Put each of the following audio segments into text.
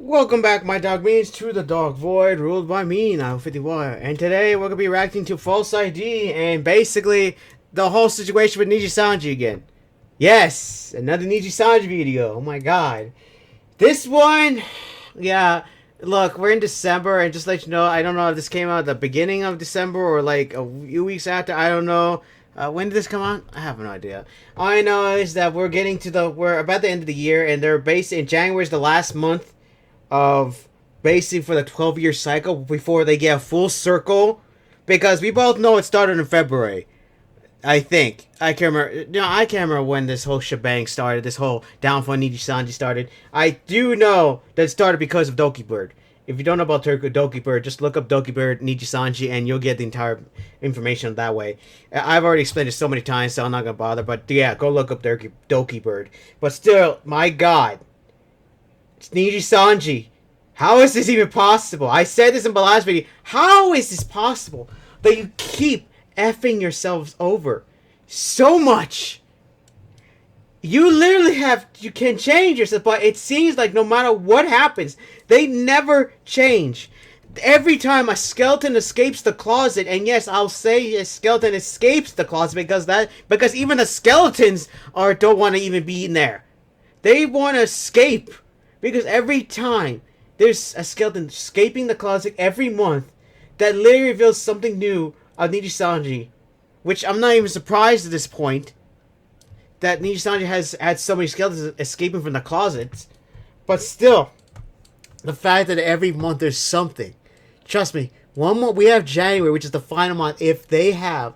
Welcome back, my dog means, to the Dog Void, ruled by me, now 50 Wire. And today we're going to be reacting to FalseEyeD and basically the whole situation with Nijisanji again. Yes, another Nijisanji video. Oh my god. This one, yeah, look, we're in December, and just to let you know, I don't know if this came out at the beginning of December or like a few weeks after, I don't know. When did this come out? I have no idea. All I know is that we're about the end of the year, and they're based in January is the last month of basically for the 12-year cycle before they get a full circle, because we both know it started in February. I think I can't remember. No, I can't remember when this whole shebang started. This whole downfall Nijisanji started. I do know that it started because of Doki Bird. If you don't know about Doki Bird, just look up Doki Bird Nijisanji and you'll get the entire information that way. I've already explained it so many times, so I'm not gonna bother. But yeah, go look up Doki Bird. But still, my God, it's Nijisanji. How is this even possible? I said this in my last video. How is this possible that you keep effing yourselves over so much? You literally you can change yourself, but it seems like no matter what happens, they never change. Every time a skeleton escapes the closet, and yes, I'll say a skeleton escapes the closet because even the skeletons don't want to even be in there. They want to escape because every time there's a skeleton escaping the closet every month, that literally reveals something new of Nijisanji, which I'm not even surprised at this point that Nijisanji has had so many skeletons escaping from the closets. But still, the fact that every month there's something. Trust me, one month we have January, which is the final month. If they have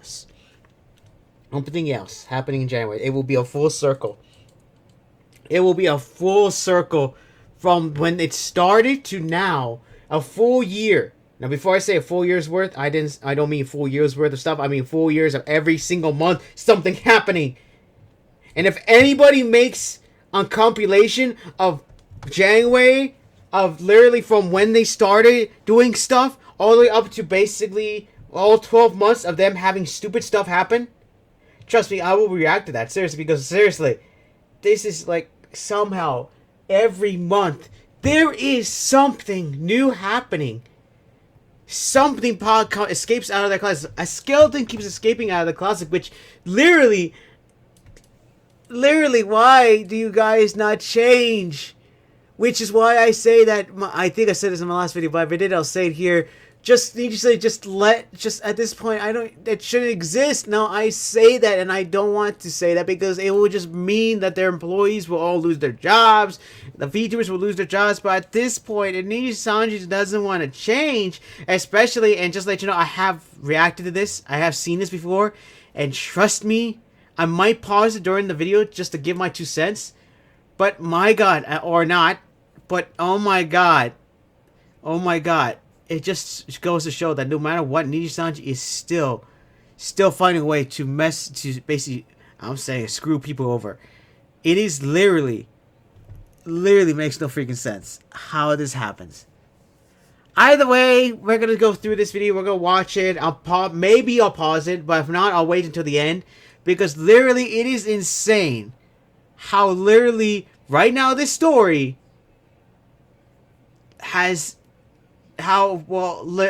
something else happening in January, it will be a full circle. It will be a full circle from when it started to now, a full year. Now, before I say a full year's worth, I don't mean full year's worth of stuff. I mean full years of every single month something happening. And if anybody makes a compilation of January, of literally from when they started doing stuff, all the way up to basically all 12 months of them having stupid stuff happen, trust me, I will react to that, seriously, because seriously, this is like somehow every month there is something new happening. Something escapes out of their closet. A skeleton keeps escaping out of the closet, which literally, why do you guys not change? Which is why I say that, I think I said this in my last video, but if I did, I'll say it here. Just at this point, it shouldn't exist. Now, I say that, and I don't want to say that because it will just mean that their employees will all lose their jobs. The VTubers will lose their jobs, but at this point, if Nijisanji doesn't want to change, especially, and just let you know, I have reacted to this. I have seen this before, and trust me, I might pause it during the video just to give my 2 cents. But my God, or not, but oh my God, it just goes to show that no matter what, Nijisanji is still finding a way to basically, I'm saying, screw people over. It is literally makes no freaking sense how this happens. Either way, we're gonna go through this video. We're gonna watch it. Maybe I'll pause it, but if not, I'll wait until the end, because literally it is insane how literally right now this story has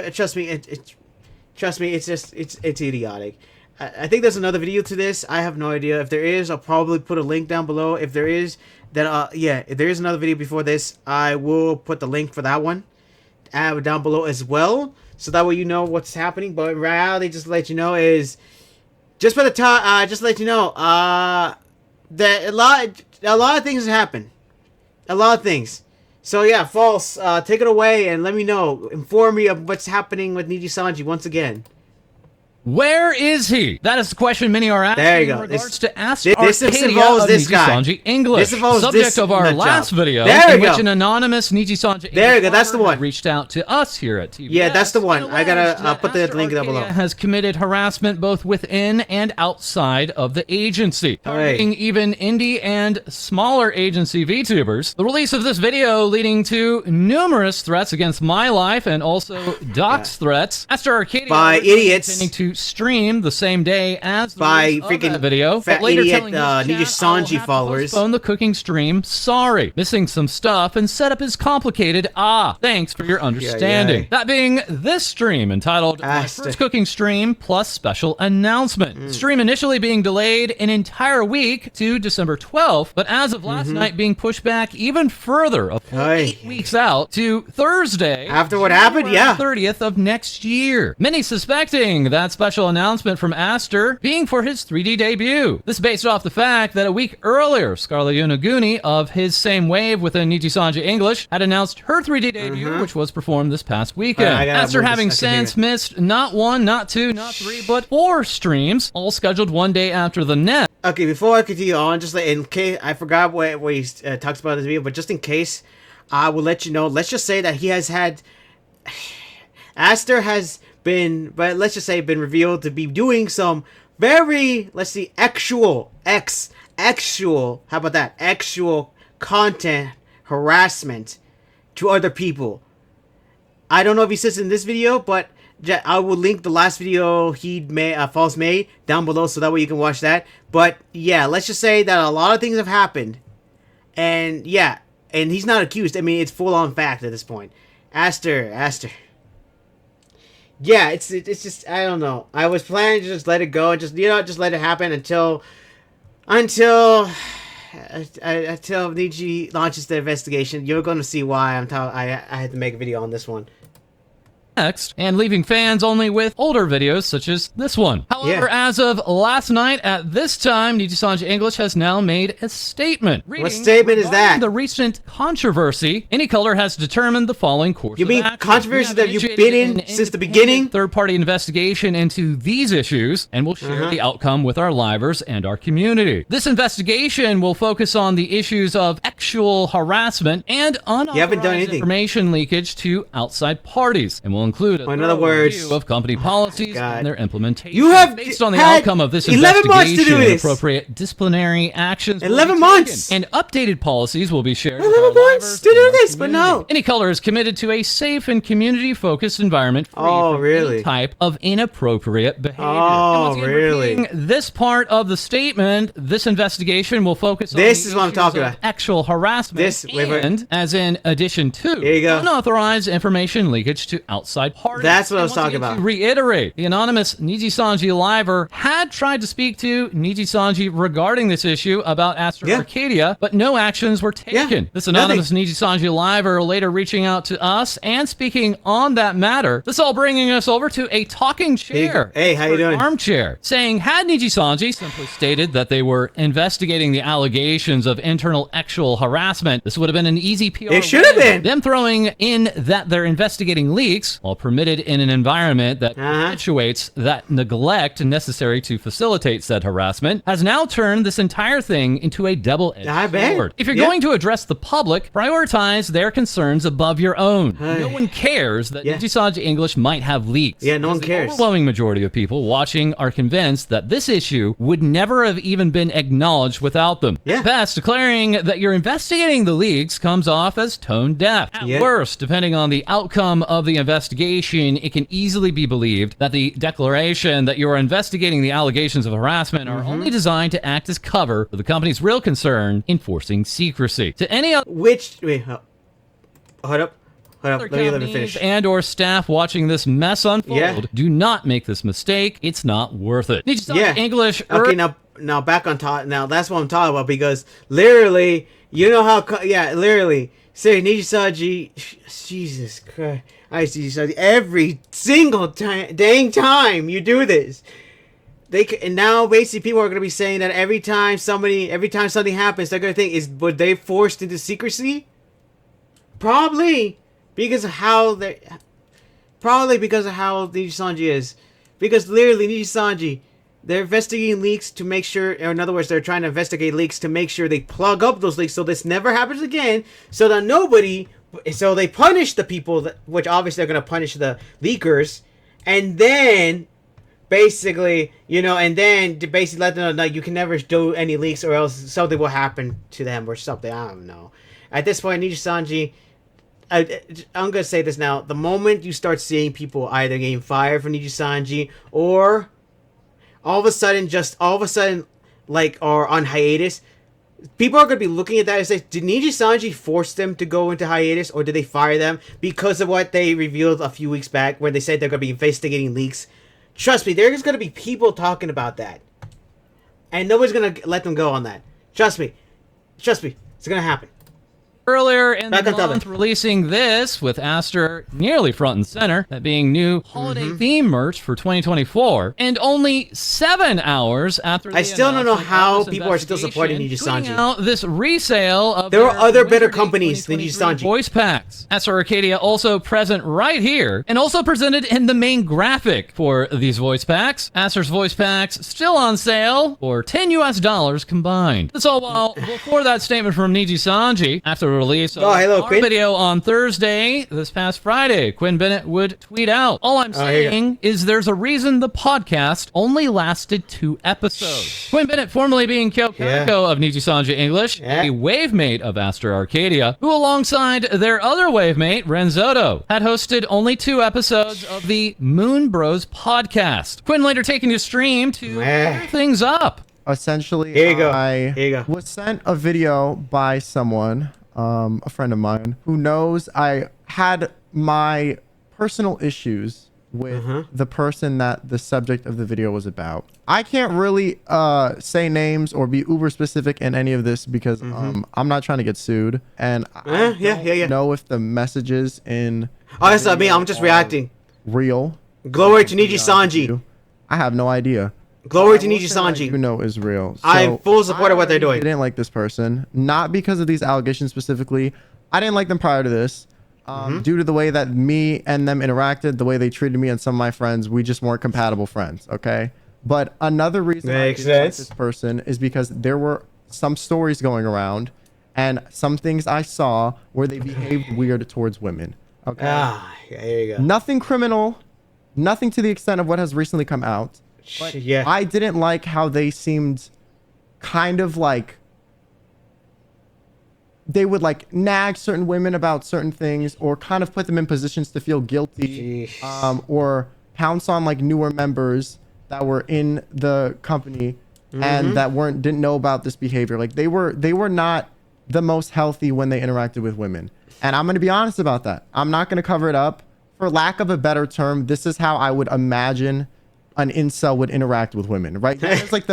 trust me, it's idiotic. I think there's another video to this. I have no idea. If there is, I'll probably put a link down below. If there is, then yeah, if there is another video before this, I will put the link for that one down below as well, so that way you know what's happening. But in reality, just to let you know, is just for the time, just to let you know, that a lot of things happen. A lot of things. So yeah, False, take it away and let me know. Inform me of what's happening with Nijisanji once again. Where is he? That is the question many are asking. There you go. In regards to Ask this involves this guy. English. This involves subject of our last video, in which an anonymous Nijisanji there you go. That's the one. Reached out to us here at TVS. Yeah, that's the one. I gotta put the link down below. Has committed harassment both within and outside of the agency, targeting even indie and smaller agency VTubers. The release of this video leading to numerous threats against my life and also dox threats. Master Arcadia by idiots intending to to stream the same day as the by release of freaking that video, fat but later idiot, telling his chat, "I will Nijisanji have to followers." postpone the cooking stream. Sorry, missing some stuff and setup is complicated. Thanks for your understanding. yeah. That being this stream entitled My Aster. First Cooking Stream plus Special Announcement. Stream initially being delayed an entire week to December 12th, but as of last night being pushed back even further, a full Aye. 8 weeks out to Thursday. After what happened, yeah. 30th of next year. Many suspecting that special announcement from Aster being for his 3D debut. This based off the fact that a week earlier, Scarlett Yonaguni of his same wave within Nijisanji English had announced her 3D debut, which was performed this past weekend. I gotta Aster move having this. I can hear since missed not 1, not 2, not 3, but 4 streams, all scheduled one day after the next. Okay, before I continue on, just like in case I forgot what he talks about in this video, but just in case, I will let you know. Let's just say that he has had Aster has been, but let's just say been revealed to be doing some very, let's see, actual, how about that, actual content harassment to other people. I don't know if he says in this video, but I will link the last video he made, False made, down below, so that way you can watch that. But yeah, let's just say that a lot of things have happened, and yeah, and he's not accused. I mean, it's full on fact at this point. Aster. Yeah, it's just, I don't know. I was planning to just let it go and just, just let it happen until Niji launches the investigation. You're going to see why I had to make a video on this one. Next, and leaving fans only with older videos such as this one. However, as of last night at this time, Nijisanji English has now made a statement. What statement is that? The recent controversy, Any Color has determined the following course You of mean action. controversy that you've been in since the beginning? Third-party investigation into these issues, and we'll share the outcome with our livers and our community. This investigation will focus on the issues of actual harassment and unauthorized information leakage to outside parties, and will include a in other words, review of company policies and their implementation. You have based on the had outcome of this 11 months to do investigation, this. appropriate disciplinary actions. 11 months, and updated policies will be shared. 11 months to do this, but no. Any Color is committed to a safe and community-focused environment free from any type of inappropriate behavior. Oh, really? Repeating this part of the statement, this investigation will focus on this the is what I'm issues talking of about. Actual harassment and, as in addition to, here you go, unauthorized information leakage to outside parties. That's what I was talking about. To reiterate, the anonymous Nijisanji liver had tried to speak to Nijisanji regarding this issue about Aster Arcadia, but no actions were taken. This anonymous Nijisanji liver later reaching out to us and speaking on that matter. This all bringing us over to a talking chair. Hey, how you doing? Armchair. Saying, had Nijisanji simply stated that they were investigating the allegations of internal actual harassment, this would have been an easy PR. It should have been. Them throwing in that they're investigating leaks, while permitted in an environment that perpetuates that neglect necessary to facilitate said harassment, has now turned this entire thing into a double-edged sword. If you're going to address the public, prioritize their concerns above your own. No one cares that Nijisanji English might have leaks. Yeah, no one cares. The overwhelming majority of people watching are convinced that this issue would never have even been acknowledged without them. At best, declaring that you're investigating the leaks comes off as tone deaf. At worst, depending on the outcome of the investigation, it can easily be believed that the declaration that you are investigating the allegations of harassment are only designed to act as cover for the company's real concern, enforcing secrecy. To any other hold up, let me finish. And or staff watching this mess unfold, do not make this mistake. It's not worth it. English. Okay, now back on top. Now that's what I'm talking about, because literally, you know how literally say Nijisanji, Jesus Christ, I see Nijisanji every single dang time you do this. And now basically people are going to be saying that every time something happens, they're going to think, were they forced into secrecy? Probably because of how Nijisanji is. Because literally Nijisanji, they're investigating leaks to make sure, or in other words, they're trying to investigate leaks to make sure they plug up those leaks so this never happens again, so they punish the people, which obviously they're going to punish the leakers, and then basically, and then to basically let them know, you can never do any leaks or else something will happen to them or something. I don't know. At this point, Nijisanji, I'm gonna say this now. The moment you start seeing people either getting fired from Nijisanji or all of a sudden, like, are on hiatus, people are gonna be looking at that and say, did Nijisanji force them to go into hiatus, or did they fire them because of what they revealed a few weeks back, where they said they're gonna be investigating leaks? Trust me, there's gonna be people talking about that, and nobody's gonna let them go on that. Trust me, it's gonna happen. Earlier in the month, releasing this with Aster nearly front and center, that being new holiday theme merch for 2024, and only 7 hours after the I still don't know how people are still supporting Nijisanji. Out this resale of there are other better companies than Nijisanji. Voice packs. Aster Arcadia also present right here, and also presented in the main graphic for these voice packs. Aster's voice packs still on sale for $10 combined. That's all while before that statement from Nijisanji, after release of our video on Thursday, this past Friday, Quinn Bennett would tweet out, all I'm saying is there's a reason the podcast only lasted 2 episodes. Quinn Bennett, formerly being Kyoko of Nijisanji English, a wave mate of Aster Arcadia, who alongside their other wave mate, Renzoto, had hosted only 2 episodes of the Moon Bros podcast. Quinn later taking to stream to clear things up. Essentially, Here you go. I was sent a video by someone, a friend of mine, who knows I had my personal issues with the person that the subject of the video was about. I can't really say names or be uber specific in any of this because I'm not trying to get sued, and I don't know if the messages in that's not me. I'm just reacting. Real. Glory to Nijisanji. I have no idea. Glory to Nijisanji. You know is real. So I'm full support of what they're doing. I didn't like this person, not because of these allegations specifically. I didn't like them prior to this, due to the way that me and them interacted, the way they treated me and some of my friends. We just weren't compatible friends. Okay, but another reason I didn't like this person is because there were some stories going around, and some things I saw where they behaved weird towards women. Okay. Here you go. Nothing criminal, nothing to the extent of what has recently come out. But I didn't like how they seemed kind of like they would like nag certain women about certain things, or kind of put them in positions to feel guilty, or pounce on like newer members that were in the company and that didn't know about this behavior. Like they were not the most healthy when they interacted with women. And I'm going to be honest about that. I'm not going to cover it up. For lack of a better term, this is how I would imagine an incel would interact with women, right? It's like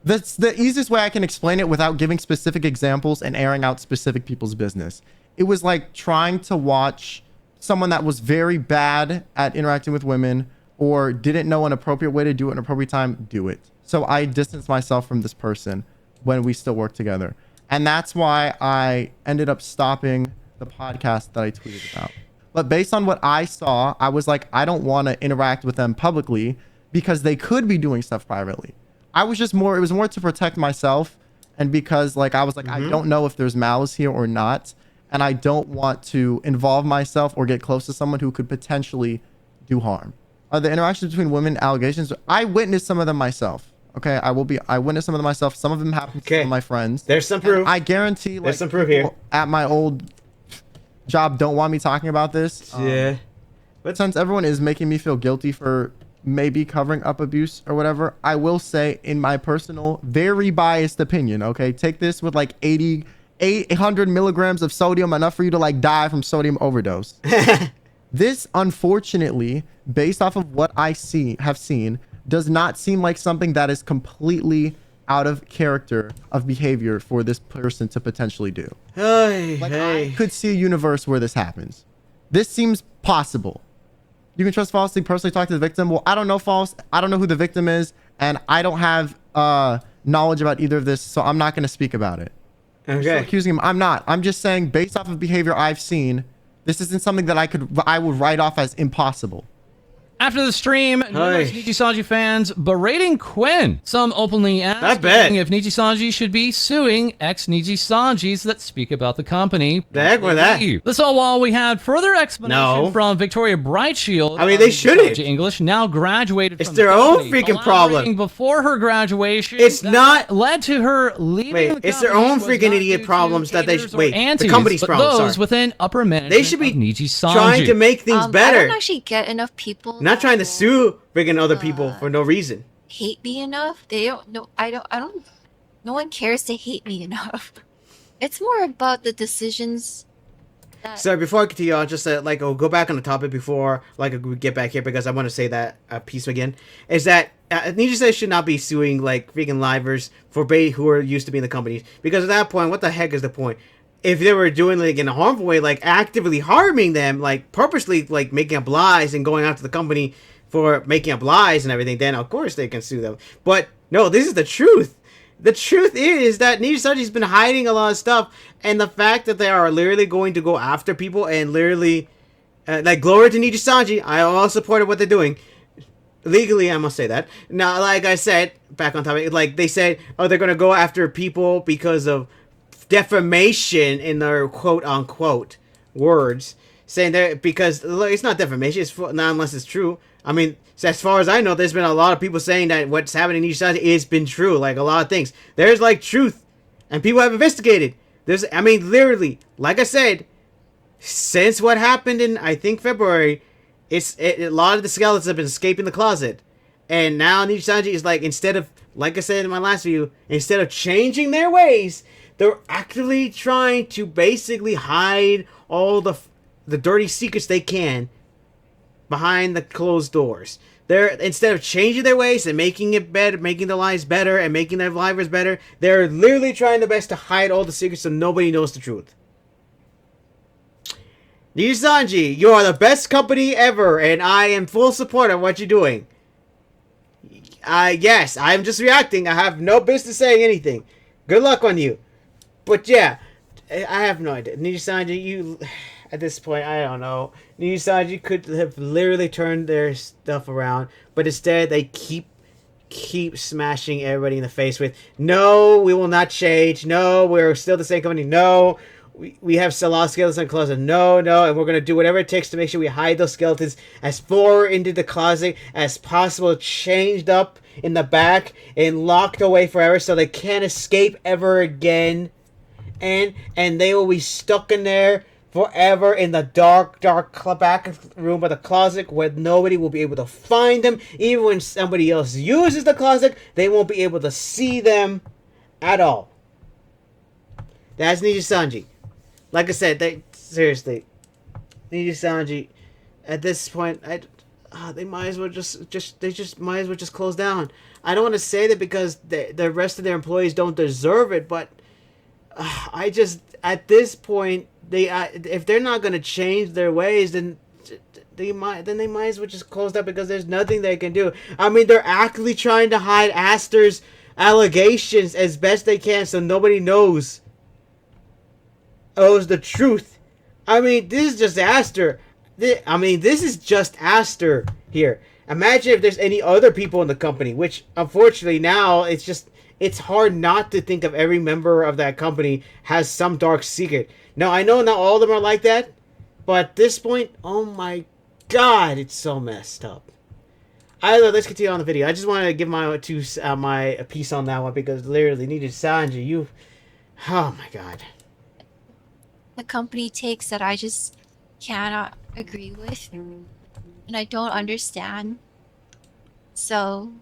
that's the easiest way I can explain it without giving specific examples and airing out specific people's business. It was like trying to watch someone that was very bad at interacting with women, or didn't know an appropriate way to do it, an appropriate time, do it. So I distanced myself from this person when we still worked together. And that's why I ended up stopping the podcast that I tweeted about. But based on what I saw, I was like, I don't want to interact with them publicly because they could be doing stuff privately. I was just more, it was more to protect myself. And because like, I was like, I don't know if there's malice here or not. And I don't want to involve myself or get close to someone who could potentially do harm. The interactions between women, allegations, I witnessed some of them myself. Okay, I witnessed some of them myself. Some of them happened to some of my friends. There's some proof. I guarantee, like, there's some proof here. At my old job, don't want me talking about this. But since everyone is making me feel guilty for maybe covering up abuse or whatever, I will say, in my personal, very biased opinion, okay, take this with like 800 milligrams of sodium, enough for you to like die from sodium overdose. This, unfortunately, based off of what I have seen, does not seem like something that is completely out of character of behavior for this person to potentially do. I could see a universe where this happens. This seems possible. You can trust False to personally talk to the victim. Well, I don't know False. I don't know who the victim is, and I don't have knowledge about either of this, so I'm not going to speak about it. Okay. Still accusing him. I'm not. I'm just saying, based off of behavior I've seen, this isn't something that I would write off as impossible. After the stream, numerous Nijisanji fans berating Quinn. Some openly asking if Nijisanji should be suing ex-Nijisanjis that speak about the company. The heck with that? This all while we had further explanation from Victoria Brightshield. I mean, they shouldn't. English now graduated. It's their own freaking problem. Before her graduation, it's not led to her leaving. Wait, it's their own freaking idiot problems that they the company's problems. Those within upper management. They should be trying to make things better. I don't actually get enough people. Not trying to sue freaking other people for no reason. Hate me enough? They don't. No, I don't. No one cares to hate me enough. It's more about the decisions. So before I continue, I'll just go back on the topic before we get back here because I want to say that piece again. Is that Nijisa should not be suing freaking livers for who are used to be in the companies, because at that point, what the heck is the point? If they were doing in a harmful way, actively harming them, purposely making up lies and going after the company for making up lies and everything, then of course they can sue them. But no, this is the truth. The truth is that Nijisanji's been hiding a lot of stuff, and the fact that they are literally going to go after people and literally, glory to Nijisanji. I all supported what they're doing. Legally, I must say that. Now, like I said, back on topic, they said, oh, they're going to go after people because of defamation in their quote-unquote words. Saying that because it's not defamation, it's not unless it's true. I mean, as far as I know, there's been a lot of people saying that what's happening in each side has been true. A lot of things. There's truth, and people have investigated. Literally, like I said, since what happened in I think February, a lot of the skeletons have been escaping the closet, and now Nijisanji is instead of, like I said in my last video, instead of changing their ways, they're actively trying to basically hide all the dirty secrets they can behind the closed doors. They're, instead of changing their ways and making it better, making their lives better and making their livers better, they're literally trying their best to hide all the secrets so nobody knows the truth. Nijisanji, you are the best company ever, and I am full support of what you're doing. Yes, I'm just reacting. I have no business saying anything. Good luck on you. But yeah, I have no idea. Nijisanji, you... At this point, I don't know. Nijisanji could have literally turned their stuff around, but instead they keep smashing everybody in the face with, no, we will not change. No, we're still the same company. No, we have lost skeletons in the closet. No, and we're going to do whatever it takes to make sure we hide those skeletons as far into the closet as possible, changed up in the back and locked away forever so they can't escape ever again. And they will be stuck in there forever in the dark back room of the closet where nobody will be able to find them. Even when somebody else uses the closet, they won't be able to see them at all. That's Nijisanji. Like I said, seriously, Nijisanji, at this point, they might as well just might as well just close down. I don't want to say that because the rest of their employees don't deserve it, but at this point, if they're not going to change their ways, then they might as well just close that, because there's nothing they can do. They're actively trying to hide Aster's allegations as best they can so nobody knows the truth. This is just Aster. This is just Aster here. Imagine if there's any other people in the company, which unfortunately now it's hard not to think of every member of that company has some dark secret. Now, I know not all of them are like that, but at this point, oh my god, it's so messed up. Let's continue on the video. I just want to give my piece on that one, because literally, Nijisanji, you... Oh my god. The company takes that I just cannot agree with, and I don't understand. So,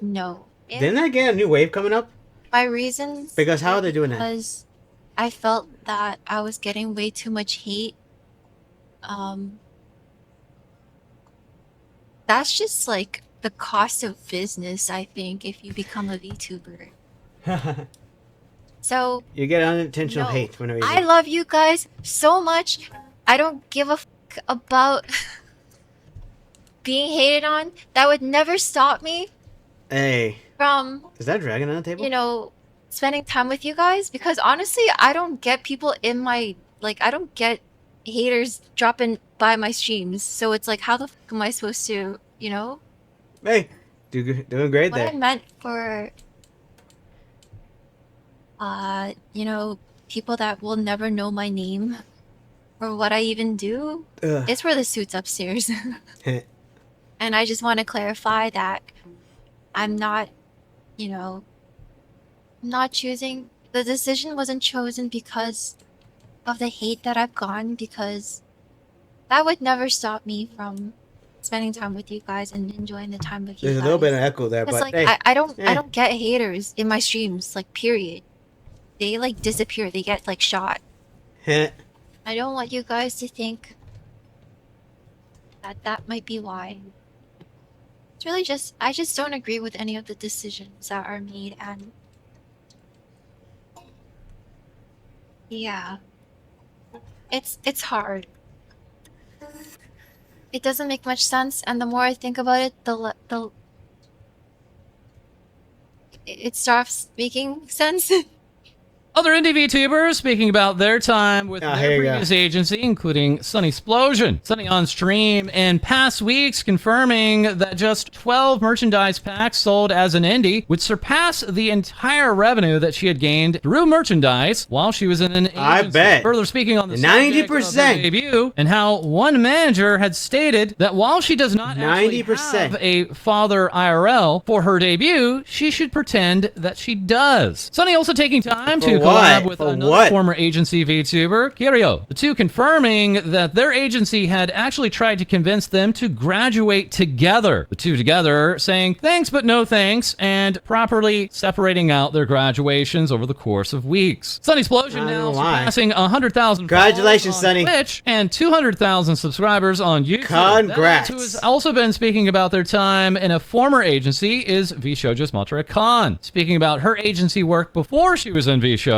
no. Didn't I get a new wave coming up? My reasons... Because how are they doing that? Because I felt that I was getting way too much hate. That's just the cost of business, I think, if you become a VTuber. So you get unintentional hate whenever you I love you guys so much. I don't give a fuck about being hated on. That would never stop me. Hey. From... Is that dragon on the table? Spending time with you guys, because honestly, I don't get people in my... I don't get haters dropping by my streams. So it's like, how the fuck am I supposed to, you know? Hey, doing great What there. I meant for, you know, people that will never know my name or what I even do. It's for the suits upstairs. And I just want to clarify that I'm not, you know, not choosing. The decision wasn't chosen because of the hate that I've gotten, because that would never stop me from spending time with you guys and enjoying the time with you There's guys. a little bit of echo there, It's but like, hey, I don't get haters in my streams, like, period. They like disappear, they get like shot. I don't want you guys to think that that might be why. It's really just, I just don't agree with any of the decisions that are made, and yeah, it's hard. It doesn't make much sense, and the more I think about it, it stops making sense. Other indie VTubers speaking about their time with their here you previous agency, including Sunny Splosion. Sunny on stream in past weeks confirming that just 12 merchandise packs sold as an indie would surpass the entire revenue that she had gained through merchandise while she was in an agency. I bet. Further speaking on the 90%. subject of her debut, and how one manager had stated that while she does not actually 90%. have a father IRL for her debut, she should pretend that she does. Sunny also taking time to collab with another former agency VTuber, Kirio. The two confirming that their agency had actually tried to convince them to graduate together. The two together saying thanks but no thanks, and properly separating out their graduations over the course of weeks. Sunny Splosion now surpassing 100,000 Congratulations, on Sunny. Twitch and 200,000 subscribers on YouTube. Congrats. Who has also been speaking about their time in a former agency is VShojo's Matra Khan, speaking about her agency work before she was in VShojo,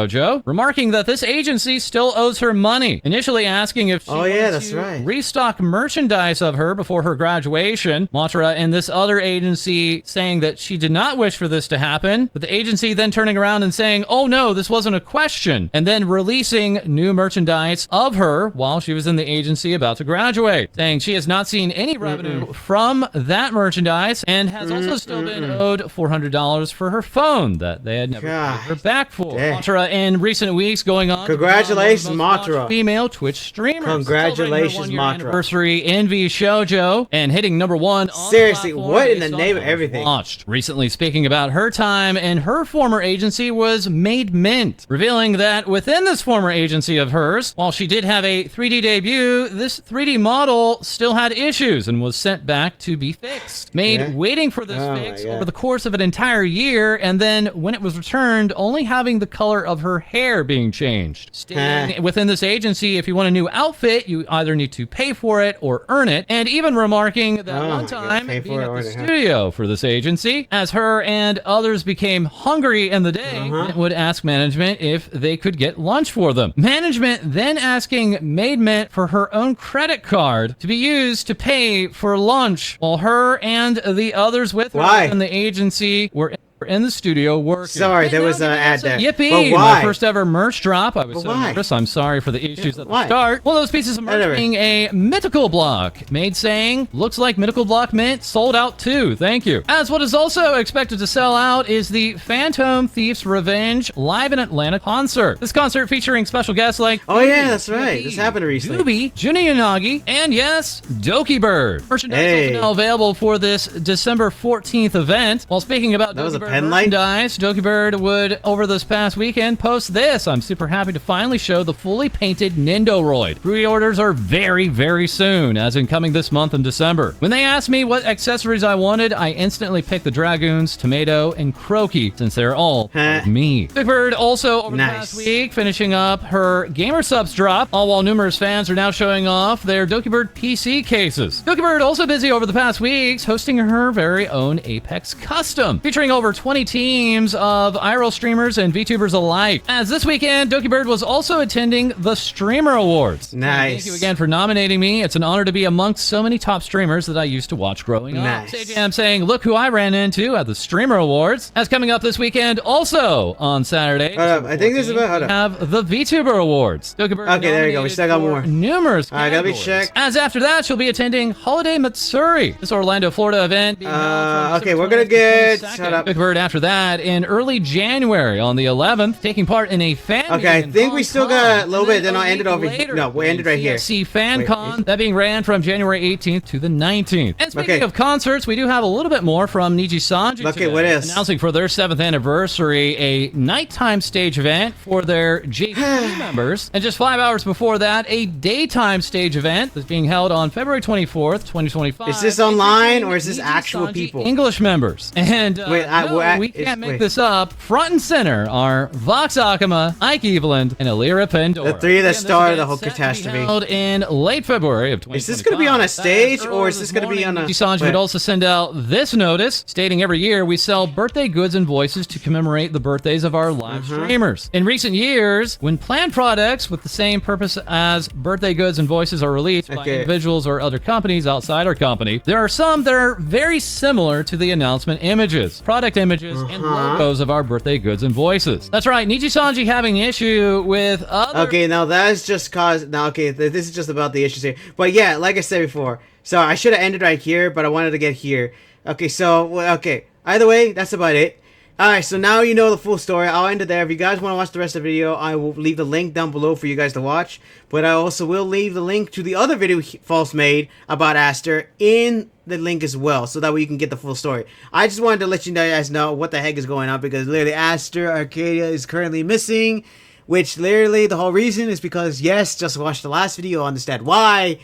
remarking that this agency still owes her money, initially asking if she wanted to restock merchandise of her before her graduation. Matra and this other agency saying that she did not wish for this to happen, but the agency then turning around and saying, oh no, this wasn't a question, and then releasing new merchandise of her while she was in the agency about to graduate, saying she has not seen any revenue from that merchandise and has also still been owed $400 for her phone that they had never paid her back for. Matra in recent weeks going on. Congratulations, Matra. Female Twitch streamer. Congratulations, Matra. Anniversary in VShojo and hitting #1 on seriously, the what in the name of everything? Launched. Recently speaking about her time in her former agency was Made Mint, revealing that within this former agency of hers, while she did have a 3D debut, this 3D model still had issues and was sent back to be fixed. Made waiting for this fix over the course of an entire year, and then when it was returned, only having the color of her hair being changed. Stating within this agency, if you want a new outfit, you either need to pay for it or earn it, and even remarking that one time being at the studio for this agency, as her and others became hungry in the day, would ask management if they could get lunch for them. Management then asking Made Mint for her own credit card to be used to pay for lunch, while her and the others with her in the agency were in the studio working. Sorry, there was an ad there. Yippee! But why? My first ever merch drop. I was so nervous. I'm sorry for the issues at the start. One of those pieces of merch being a mythical block. Made saying, looks like mythical block mint sold out too. Thank you. As what is also expected to sell out is the Phantom Thief's Revenge live in Atlanta concert. This concert featuring special guests like that's right. This happened recently. Doobie, Junie Yanagi, and yes, Doki Bird. Merchandise is now available for this December 14th event. While speaking about Doki Bird merchandise, Doki Bird would, over this past weekend, post this. I'm super happy to finally show the fully painted Nindoroid. Pre-orders are very, very soon, as in coming this month in December. When they asked me what accessories I wanted, I instantly picked the Dragoons, Tomato, and Croaky, since they're all me. Doki Bird also, over the past week, finishing up her Gamer Subs drop, all while numerous fans are now showing off their Doki Bird PC cases. Doki Bird also busy over the past weeks, hosting her very own Apex Custom, featuring over 20 teams of IRL streamers and VTubers alike. As this weekend, Dokibird was also attending the Streamer Awards. Nice. Thank you again for nominating me. It's an honor to be amongst so many top streamers that I used to watch growing up. Nice. JJM saying, look who I ran into at the Streamer Awards. That's coming up this weekend also on Saturday. Hold up. I think this is about, hold We up. have the VTuber Awards. Dokibird Okay, there we go. We still got more. Numerous All right, gotta be categories. checked. As after that, she'll be attending Holiday Matsuri, this Orlando, Florida event. being held from Okay, we're December gonna get. 22nd. Shut up. Dokibird after that in early January on the 11th, taking part in a fan Okay, I meeting in think we Hong still Kong. got a little And bit, then I'll end it a over week here. later No, we'll end it right here. CFC Fan Wait, Con, that being ran from January 18th to the 19th. And speaking of concerts, we do have a little bit more from Nijisanji Okay, today, what is? announcing for their 7th anniversary a nighttime stage event for their JP members. And just 5 hours before that, a daytime stage event that's being held on February 24th, 2025. Is this online or is this actual Nijisanji people? English members. And Wait, we can't make this up. Front and center are Vox Akama, Ike Eveland, and Alira Pandora. The three that Again, this started the event's whole set to be catastrophe. held in late February of 2025. Is this gonna be on a stage or is this gonna be on a? Nijisanji would also send out this notice stating every year we sell birthday goods and voices to commemorate the birthdays of our live streamers. In recent years, when planned products with the same purpose as birthday goods and voices are released by individuals or other companies outside our company, there are some that are very similar to the announcement images, product images, and logos of our birthday goods and voices. That's right, Nijisanji having an issue with other... Okay, now that's just cause. Now, okay, this is just about the issues here. But yeah, like I said before, so I should have ended right here, but I wanted to get here. Okay, so okay. Either way, that's about it. Alright, so now you know the full story. I'll end it there. If you guys want to watch the rest of the video, I will leave the link down below for you guys to watch. But I also will leave the link to the other video False made about Aster in the link as well, so that way you can get the full story. I just wanted to let you guys know what the heck is going on, because literally Aster Arcadia is currently missing, which literally the whole reason is because, yes, just watch the last video, understand why.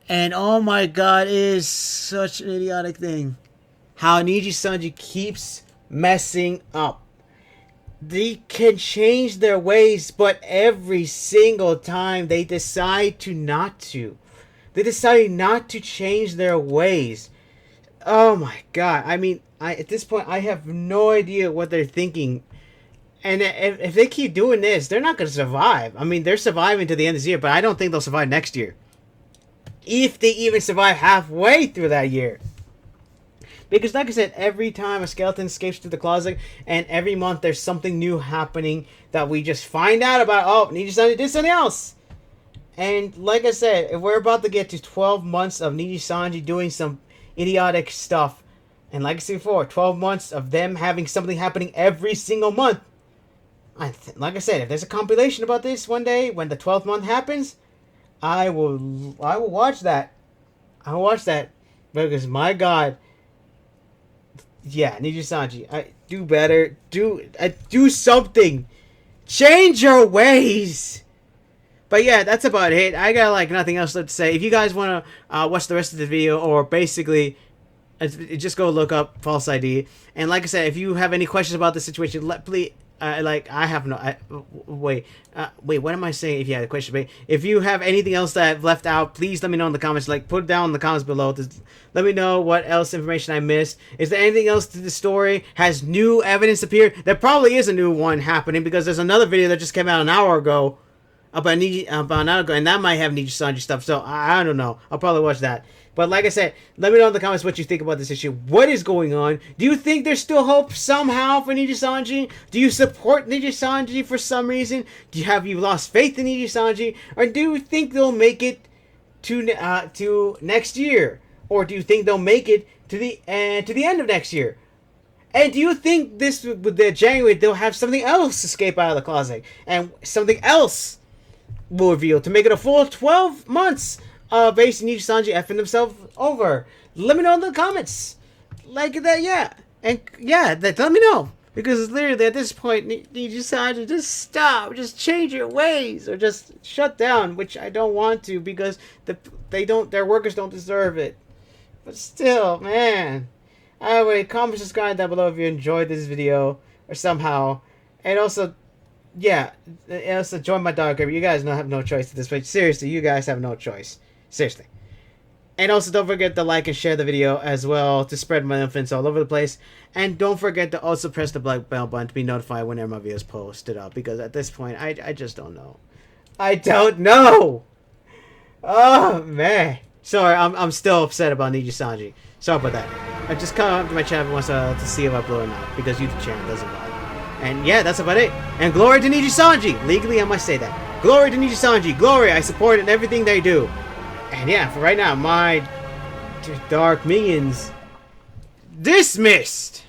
And oh my god, it is such an idiotic thing. How Nijisanji keeps messing up. They can change their ways, but every single time they decide to not to. They decide not to change their ways. Oh my god. I mean, at this point, I have no idea what they're thinking. And if they keep doing this, they're not going to survive. I mean, they're surviving to the end of the year, but I don't think they'll survive next year. If they even survive halfway through that year. Because like I said, every time a skeleton escapes through the closet, and every month there's something new happening that we just find out about. Oh, Nijisanji did something else. And like I said, if we're about to get to 12 months of Nijisanji doing some idiotic stuff, and like I said before, 12 months of them having something happening every single month. Like I said, if there's a compilation about this one day, when the 12th month happens, I will watch that. I will watch that. Because my god. Yeah, Nijisanji, I do better. Do something. Change your ways. But yeah, that's about it. I got like nothing else left to say. If you guys want to watch the rest of the video, or basically just go look up FalseEyeD. And like I said, if you have any questions about the situation, please. I have no. Wait, what am I saying? If you had a question, but if you have anything else that I've left out, please let me know in the comments. Like, put it down in the comments below. Let me know what else information I missed. Is there anything else to the story? Has new evidence appeared? There probably is a new one happening, because there's another video that just came out an hour ago about an hour ago, and that might have Nijisanji stuff. So I don't know. I'll probably watch that. But like I said, let me know in the comments what you think about this issue. What is going on? Do you think there's still hope somehow for Nijisanji? Do you support Nijisanji for some reason? Have you lost faith in Nijisanji? Or do you think they'll make it to next year? Or do you think they'll make it to the end of next year? And do you think this with the January they'll have something else escape out of the closet, and something else will reveal to make it a full 12 months? Basically Nijisanji effing themselves over. Let me know in the comments. Like that, yeah. And yeah, let me know. Because literally at this point, Nijisanji, just stop. Just change your ways. Or just shut down, which I don't want to, because their workers don't deserve it. But still, man. Anyway, comment, subscribe down below if you enjoyed this video. Or somehow. And also, yeah. And also join my dog group. You guys have no choice at this point. Seriously, you guys have no choice. Seriously. And also don't forget to like and share the video as well to spread my influence all over the place. And don't forget to also press the black bell button to be notified whenever my videos posted up. Because at this point, I just don't know. I don't know! Oh, man. Sorry, I'm still upset about Nijisanji. Sorry about that. I just come up to my channel once to see if I blow or not. Because YouTube channel doesn't lie. And yeah, that's about it. And glory to Nijisanji! Legally, I must say that. Glory to Nijisanji! Glory! I support in everything they do. And yeah, for right now, my dark minions dismissed!